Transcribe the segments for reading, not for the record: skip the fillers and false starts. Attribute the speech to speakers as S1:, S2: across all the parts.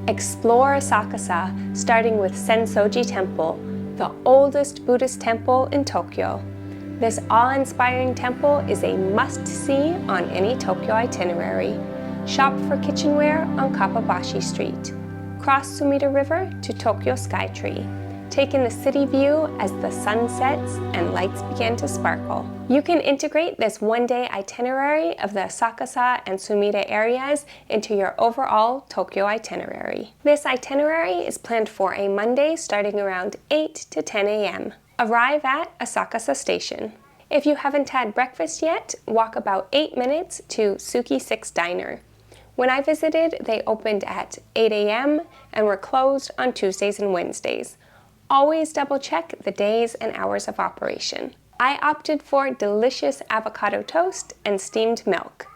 S1: Explore Asakusa, starting with Sensoji Temple, the oldest Buddhist temple in Tokyo. This awe-inspiring temple is a must-see on any Tokyo itinerary. Shop for kitchenware on Kappabashi Street. Cross Sumida River to Tokyo Skytree. Take in the city view as the sun sets and lights begin to sparkle. You can integrate this one-day itinerary of the Asakusa and Sumida areas into your overall Tokyo itinerary. This itinerary is planned for a Monday starting around 8 to 10 a.m. Arrive at Asakusa Station. If you haven't had breakfast yet, walk about 8 minutes to Suki 6 Diner. When I visited, they opened at 8 a.m. and were closed on Tuesdays and Wednesdays. Always double check the days and hours of operation. I opted for delicious avocado toast and steamed milk.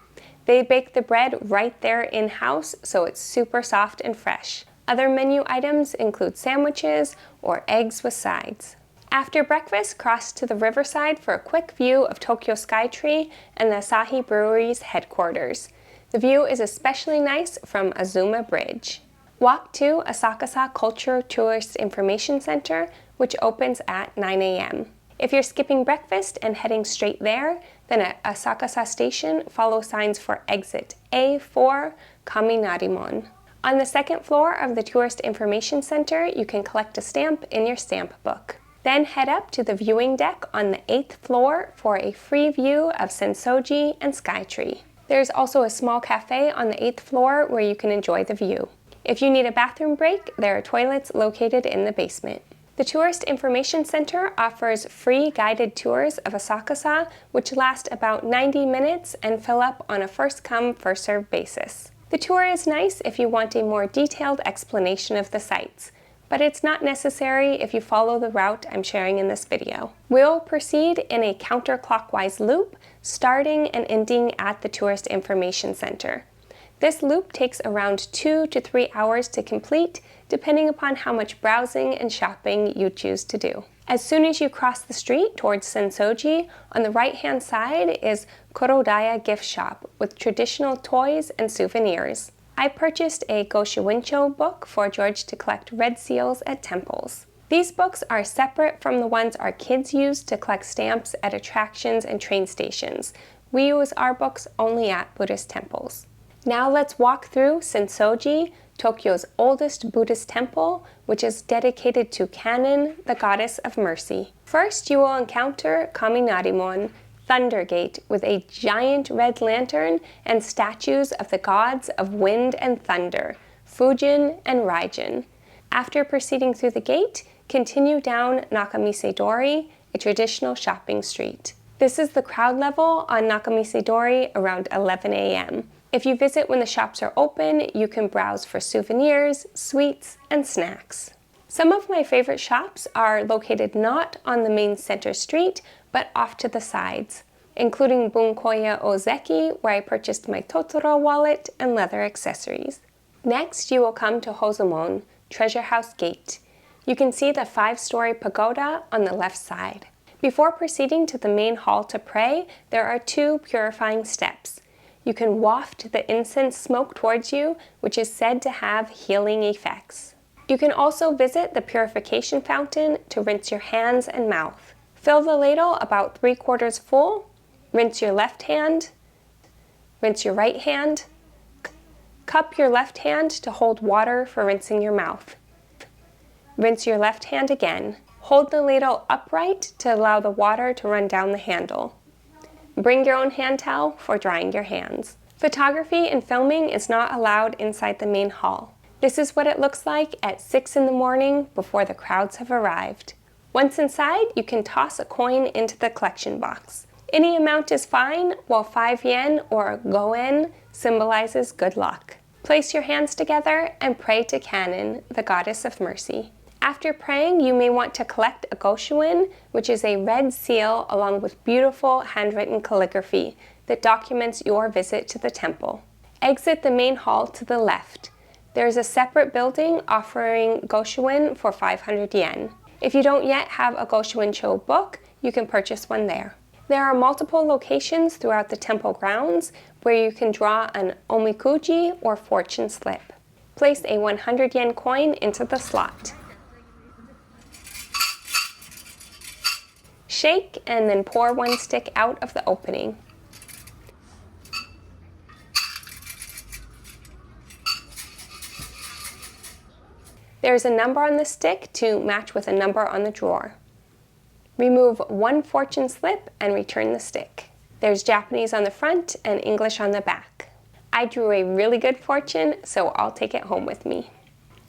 S1: They bake the bread right there in-house, so it's super soft and fresh. Other menu items include sandwiches or eggs with sides. After breakfast, cross to the riverside for a quick view of Tokyo Skytree and the Asahi Brewery's headquarters. The view is especially nice from Azuma Bridge. Walk to Asakusa Culture Tourist Information Center, which opens at 9 a.m. If you're skipping breakfast and heading straight there, then at Asakusa Station, follow signs for exit A4 Kaminarimon. On the second floor of the Tourist Information Center, you can collect a stamp in your stamp book. Then head up to the viewing deck on the 8th floor for a free view of Sensoji and Skytree. There's also a small cafe on the 8th floor where you can enjoy the view. If you need a bathroom break, there are toilets located in the basement. The Tourist Information Center offers free guided tours of Asakusa, which last about 90 minutes and fill up on a first-come, first-served basis. The tour is nice if you want a more detailed explanation of the sites, but it's not necessary if you follow the route I'm sharing in this video. We'll proceed in a counterclockwise loop, starting and ending at the Tourist Information Center. This loop takes around 2 to 3 hours to complete, depending upon how much browsing and shopping you choose to do. As soon as you cross the street towards Sensoji, on the right-hand side is Kurodaya gift shop with traditional toys and souvenirs. I purchased a Goshuin book for George to collect red seals at temples. These books are separate from the ones our kids use to collect stamps at attractions and train stations. We use our books only at Buddhist temples. Now let's walk through Sensoji, Tokyo's oldest Buddhist temple, which is dedicated to Kannon, the goddess of mercy. First, you will encounter Kaminarimon, Thunder Gate, with a giant red lantern and statues of the gods of wind and thunder, Fujin and Raijin. After proceeding through the gate, continue down Nakamisedori, a traditional shopping street. This is the crowd level on Nakamisedori around 11 a.m. If you visit when the shops are open, you can browse for souvenirs, sweets, and snacks. Some of my favorite shops are located not on the main center street, but off to the sides, including Bunkoya Ozeki, where I purchased my Totoro wallet and leather accessories. Next, you will come to Hozumon, Treasure House Gate. You can see the 5-story pagoda on the left side. Before proceeding to the main hall to pray, there are 2 purifying steps. You can waft the incense smoke towards you, which is said to have healing effects. You can also visit the purification fountain to rinse your hands and mouth. Fill the ladle about 3/4 full, rinse your left hand, rinse your right hand, cup your left hand to hold water for rinsing your mouth. Rinse your left hand again. Hold the ladle upright to allow the water to run down the handle. Bring your own hand towel for drying your hands. Photography and filming is not allowed inside the main hall. This is what it looks like at 6 in the morning before the crowds have arrived. Once inside, you can toss a coin into the collection box. Any amount is fine, while 5 yen or goen symbolizes good luck. Place your hands together and pray to Kannon, the goddess of mercy. After praying, you may want to collect a Goshuin, which is a red seal along with beautiful handwritten calligraphy that documents your visit to the temple. Exit the main hall to the left. There is a separate building offering Goshuin for 500 yen. If you don't yet have a Goshuin book, you can purchase one there. There are multiple locations throughout the temple grounds where you can draw an Omikuji or fortune slip. Place a 100 yen coin into the slot. Shake and then pour one stick out of the opening. There is a number on the stick to match with a number on the drawer. Remove one fortune slip and return the stick. There's Japanese on the front and English on the back. I drew a really good fortune, so I'll take it home with me.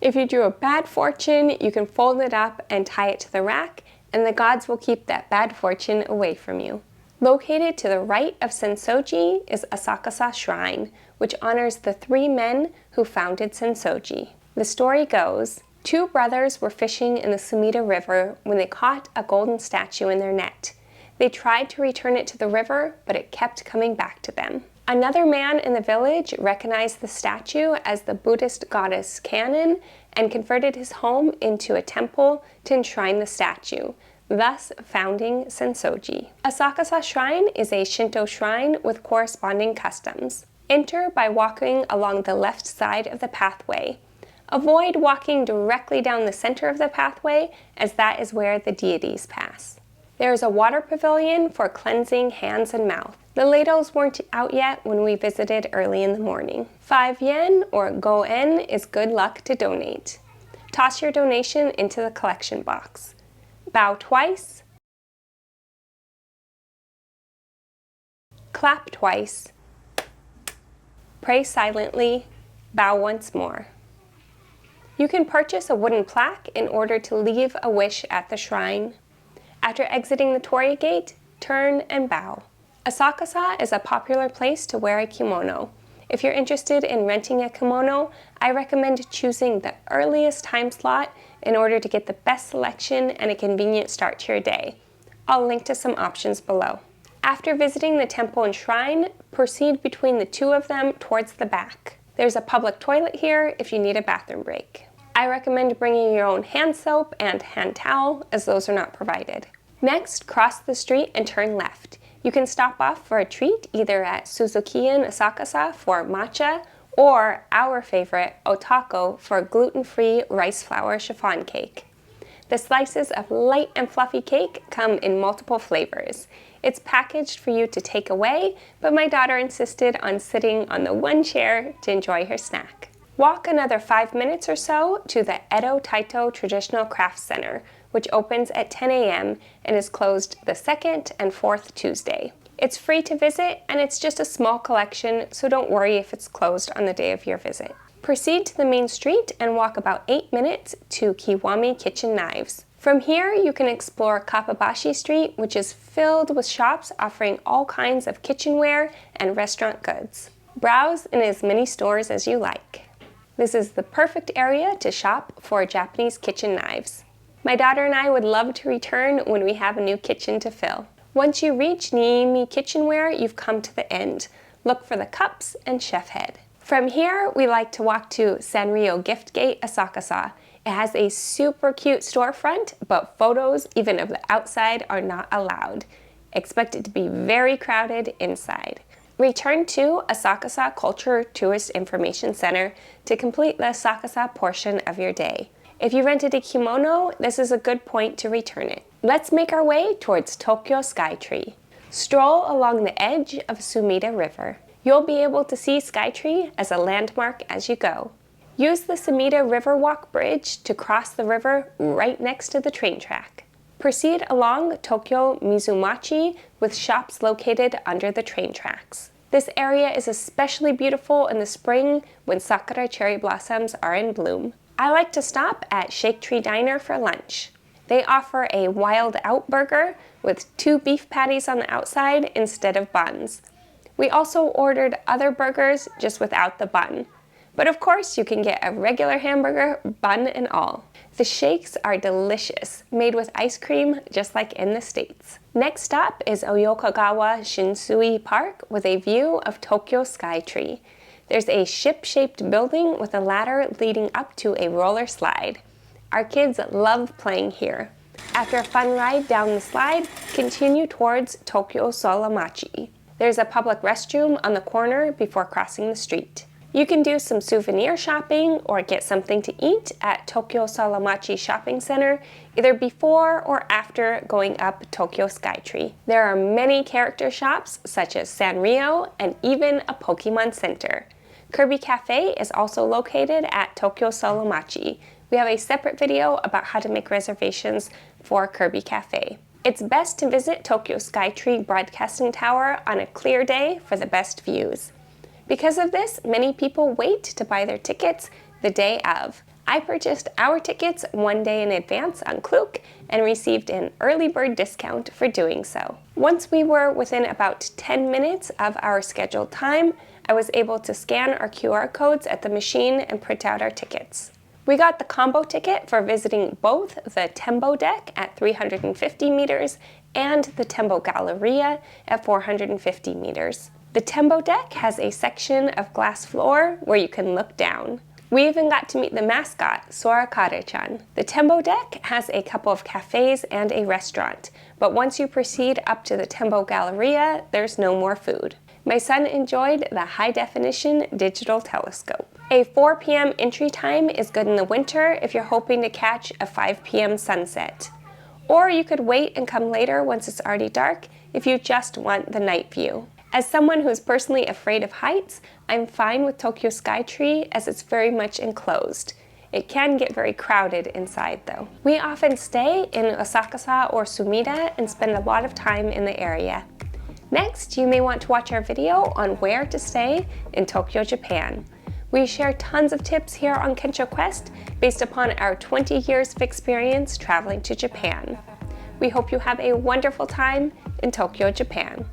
S1: If you drew a bad fortune, you can fold it up and tie it to the rack, and the gods will keep that bad fortune away from you. Located to the right of Sensoji is Asakusa Shrine, which honors the 3 men who founded Sensoji. The story goes, 2 brothers were fishing in the Sumida River when they caught a golden statue in their net. They tried to return it to the river, but it kept coming back to them. Another man in the village recognized the statue as the Buddhist goddess Kannon and converted his home into a temple to enshrine the statue, thus founding Sensoji. Asakusa Shrine is a Shinto shrine with corresponding customs. Enter by walking along the left side of the pathway. Avoid walking directly down the center of the pathway, as that is where the deities pass. There is a water pavilion for cleansing hands and mouth. The ladles weren't out yet when we visited early in the morning. 5 yen or go-en is good luck to donate. Toss your donation into the collection box. Bow twice. Clap twice. Pray silently. Bow once more. You can purchase a wooden plaque in order to leave a wish at the shrine. After exiting the torii gate, turn and bow. Asakusa is a popular place to wear a kimono. If you're interested in renting a kimono, I recommend choosing the earliest time slot in order to get the best selection and a convenient start to your day. I'll link to some options below. After visiting the temple and shrine, proceed between the 2 of them towards the back. There's a public toilet here if you need a bathroom break. I recommend bringing your own hand soap and hand towel, as those are not provided. Next, cross the street and turn left. You can stop off for a treat either at Suzuki-in Asakusa for matcha or our favorite, Otaco, for gluten-free rice flour chiffon cake. The slices of light and fluffy cake come in multiple flavors. It's packaged for you to take away, but my daughter insisted on sitting on the one chair to enjoy her snack. Walk another 5 minutes or so to the Edo Taito Traditional Crafts Center, which opens at 10 a.m. and is closed the 2nd and 4th Tuesday. It's free to visit and it's just a small collection, so don't worry if it's closed on the day of your visit. Proceed to the main street and walk about 8 minutes to Kiwami Kitchen Knives. From here, you can explore Kappabashi Street, which is filled with shops offering all kinds of kitchenware and restaurant goods. Browse in as many stores as you like. This is the perfect area to shop for Japanese kitchen knives. My daughter and I would love to return when we have a new kitchen to fill. Once you reach Niimi Kitchenware, you've come to the end. Look for the cups and chef head. From here, we like to walk to Sanrio Gift Gate Asakusa. It has a super cute storefront, but photos, even of the outside, are not allowed. Expect it to be very crowded inside. Return to Asakusa Culture Tourist Information Center to complete the Asakusa portion of your day. If you rented a kimono, this is a good point to return it. Let's make our way towards Tokyo Skytree. Stroll along the edge of Sumida River. You'll be able to see Skytree as a landmark as you go. Use the Sumida Riverwalk Bridge to cross the river right next to the train track. Proceed along Tokyo Mizumachi with shops located under the train tracks. This area is especially beautiful in the spring when sakura cherry blossoms are in bloom. I like to stop at Shake Tree Diner for lunch. They offer a wild out burger with 2 beef patties on the outside instead of buns. We also ordered other burgers just without the bun. But of course, you can get a regular hamburger, bun and all. The shakes are delicious, made with ice cream just like in the States. Next stop is Oyokogawa Shinsui Park with a view of Tokyo Skytree. There's a ship-shaped building with a ladder leading up to a roller slide. Our kids love playing here. After a fun ride down the slide, continue towards Tokyo Solamachi. There's a public restroom on the corner before crossing the street. You can do some souvenir shopping or get something to eat at Tokyo Solamachi Shopping Center, either before or after going up Tokyo Skytree. There are many character shops such as Sanrio and even a Pokemon Center. Kirby Cafe is also located at Tokyo Solamachi. We have a separate video about how to make reservations for Kirby Cafe. It's best to visit Tokyo Skytree Broadcasting Tower on a clear day for the best views. Because of this, many people wait to buy their tickets the day of. I purchased our tickets one day in advance on Klook and received an early bird discount for doing so. Once we were within about 10 minutes of our scheduled time, I was able to scan our QR codes at the machine and print out our tickets. We got the combo ticket for visiting both the Tembo deck at 350 meters and the Tembo Galleria at 450 meters. The Tembo deck has a section of glass floor where you can look down. We even got to meet the mascot, Sorakare-chan. The Tembo deck has a couple of cafes and a restaurant, but once you proceed up to the Tembo Galleria, there's no more food. My son enjoyed the high-definition digital telescope. A 4 p.m. entry time is good in the winter if you're hoping to catch a 5 p.m. sunset. Or you could wait and come later once it's already dark if you just want the night view. As someone who's personally afraid of heights, I'm fine with Tokyo Skytree as it's very much enclosed. It can get very crowded inside though. We often stay in Asakusa or Sumida and spend a lot of time in the area. Next, you may want to watch our video on where to stay in Tokyo, Japan. We share tons of tips here on KENSHOQUEST based upon our 20 years of experience traveling to Japan. We hope you have a wonderful time in Tokyo, Japan.